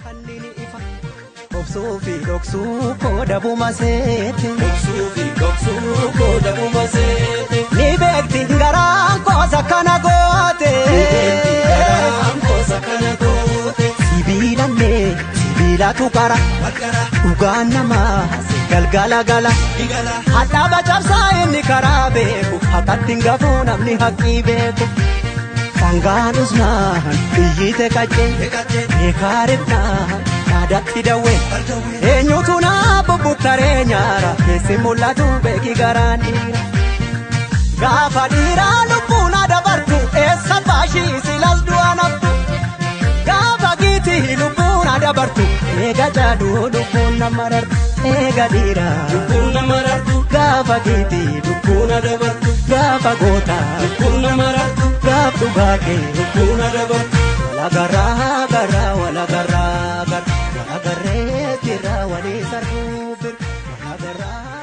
kannini ifa obsuu fi dhoksuu kooda bumaseete obsuu fi dhoksuu kooda bumaseete ni beekti garaan koosa kana goote sibiilallee sibiilatu qara dhugaan namaa galgala gala hadhaaba cabsaa inni karaa beeku haqatti hin gafuu namni haqqii beeku sangaan usnaan iyyite qaccee eekaarinaan naadatti dawwee eenyutu naa bubbuttaree nyaara keessi mul'atu beeki garaan dhiira gaafa dhiiraa lubbuun adabartu eessa baashii silas du'a naftu gaafa giitii lubbuun adabartu eega jaaduu lubbuun nama rartu eega dhiiraa lubbuun nama rartu gaafa giitii lubbuun adabartu gaafa gootaa lubbuun nama rartu gaaf dhugaakee lubbuun adabartu walagarraa garraa walagarraa garraa walagarree tirraa walii sarruu bir walagarraa.